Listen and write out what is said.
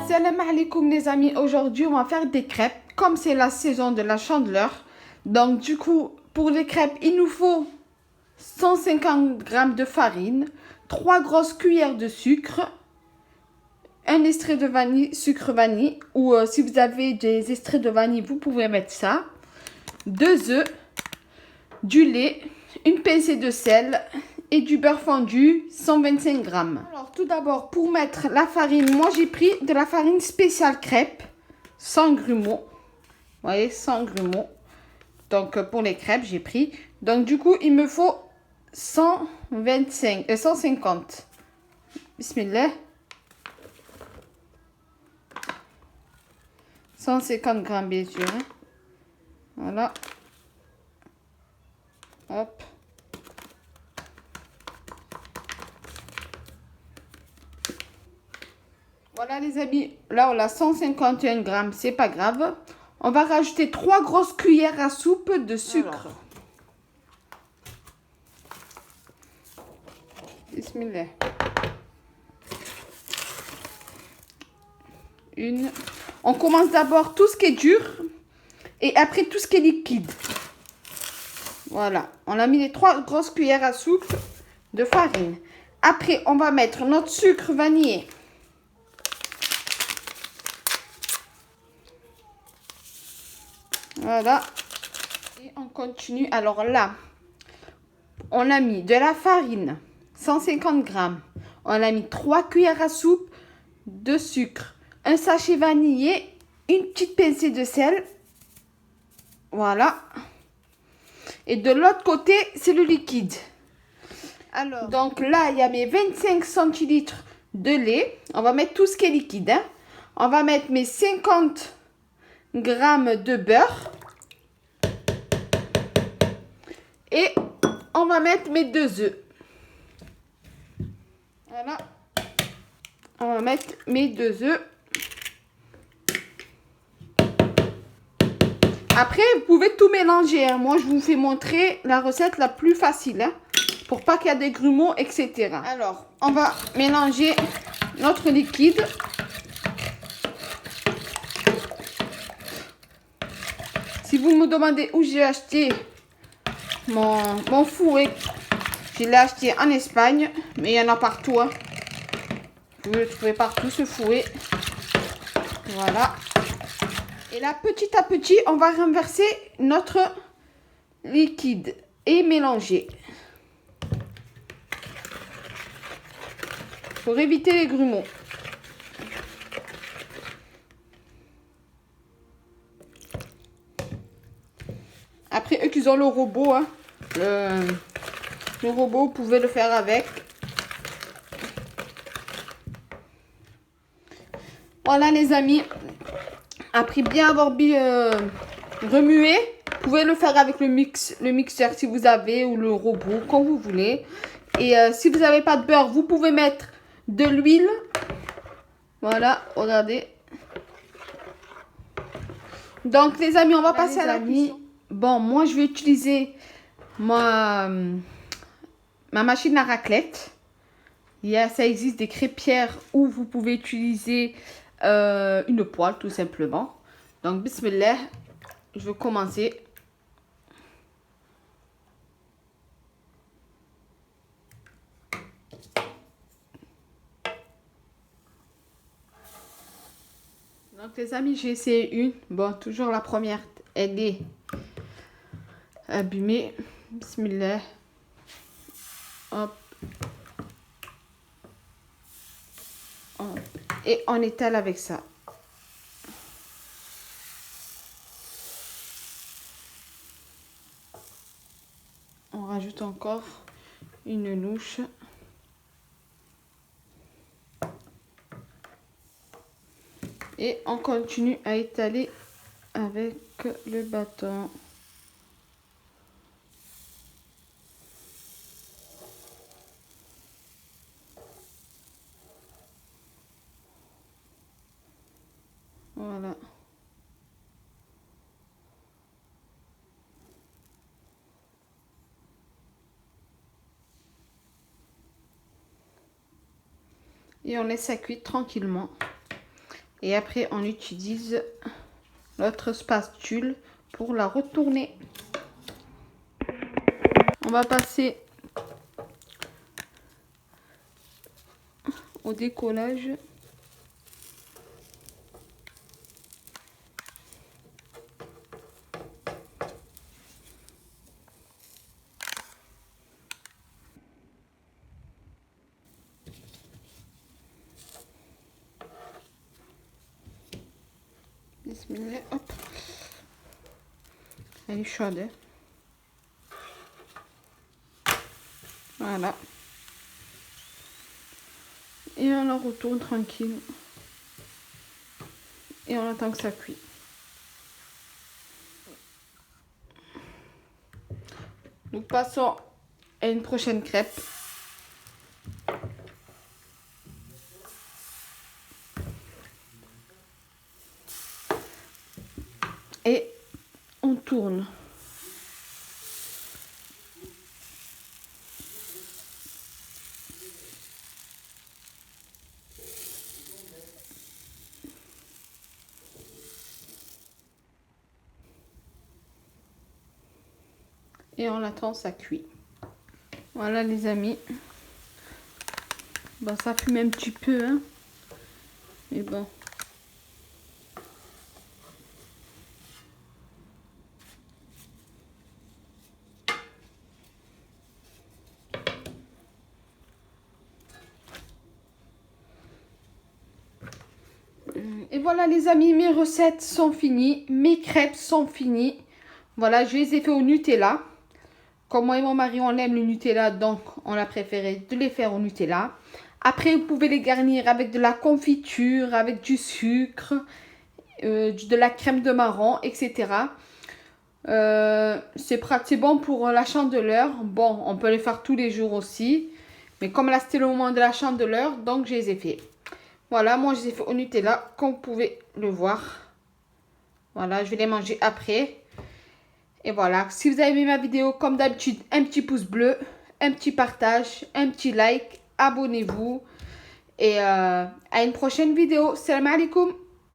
Salam alaikum les amis, aujourd'hui on va faire des crêpes comme c'est la saison de la chandeleur. Donc du coup pour les crêpes il nous faut 150 g de farine, 3 grosses cuillères de sucre, un extrait de vanille, sucre vanille ou si vous avez des extraits de vanille vous pouvez mettre ça, 2 œufs, du lait, une pincée de sel et du beurre fondu 125 g. Alors tout d'abord pour mettre la farine, moi j'ai pris de la farine spéciale crêpes sans grumeaux. Vous voyez, sans grumeaux. Donc pour les crêpes j'ai pris. Donc du coup il me faut 150. Bismillah. 150 g bien sûr. Hein. Voilà. Hop. Voilà les amis, là on a 151 g, c'est pas grave. On va rajouter 3 grosses cuillères à soupe de sucre. Alors. Bismillah. Une. On commence d'abord tout ce qui est dur et après tout ce qui est liquide. Voilà, on a mis les 3 grosses cuillères à soupe de farine. Après, on va mettre notre sucre vanillé. Voilà. Et on continue. Alors là, on a mis de la farine, 150 g. On a mis 3 cuillères à soupe de sucre, un sachet vanillé, une petite pincée de sel. Voilà. Et de l'autre côté, c'est le liquide. Alors, donc là, il y a mes 25 centilitres de lait. On va mettre tout ce qui est liquide. Hein. On va mettre mes 50 g de beurre. Et on va mettre mes 2 œufs. Voilà. On va mettre mes 2 œufs. Après, vous pouvez tout mélanger. Hein. Moi, je vous fais montrer la recette la plus facile. Hein, pour pas qu'il y ait des grumeaux, etc. Alors, on va mélanger notre liquide. Si vous me demandez où j'ai acheté mon fouet, je l'ai acheté en Espagne. Mais il y en a partout. Hein. Vous le trouvez partout, ce fouet. Voilà. Et là, petit à petit, on va renverser notre liquide et mélanger. Pour éviter les grumeaux. Après, eux qui ont le robot, hein, le robot, vous pouvez le faire avec. Voilà les amis. Après bien avoir remué, vous pouvez le faire avec le mixeur si vous avez, ou le robot, comme vous voulez. Et si vous n'avez pas de beurre, vous pouvez mettre de l'huile. Voilà, regardez. Donc les amis, on va passer à la cuisson. Bon, moi je vais utiliser ma machine à raclette. Ça existe des crêpières où vous pouvez utiliser une poêle tout simplement. Donc bismillah, je vais commencer. Donc les amis, j'ai essayé une. Bon, toujours la première, elle est abîmée. Bismillah. Hop. Hop. Et on étale avec ça. On rajoute encore une louche. Et on continue à étaler avec le bâton. Voilà. Et on laisse ça cuire tranquillement. Et après, on utilise notre spatule pour la retourner. On va passer au décollage. Bismillah, hop. Elle est chaude. Voilà. Et on la retourne tranquille. Et on attend que ça cuit. Nous passons à une prochaine crêpe. Et on tourne. Et on attend, ça cuit. Voilà les amis. Bon, ça fume un petit peu, hein. Mais bon. Et voilà les amis, mes recettes sont finies. Mes crêpes sont finies. Voilà, je les ai fait au Nutella. Comme moi et mon mari, on aime le Nutella, donc on a préféré de les faire au Nutella. Après, vous pouvez les garnir avec de la confiture, avec du sucre, de la crème de marron, etc. C'est bon pour la Chandeleur. Bon, on peut les faire tous les jours aussi. Mais comme là, c'était le moment de la Chandeleur, donc je les ai fait. Voilà, moi je les ai fait au Nutella, comme vous pouvez le voir. Voilà, je vais les manger après. Et voilà, si vous avez aimé ma vidéo, comme d'habitude, un petit pouce bleu, un petit partage, un petit like, abonnez-vous. Et à une prochaine vidéo. Salam alaikum.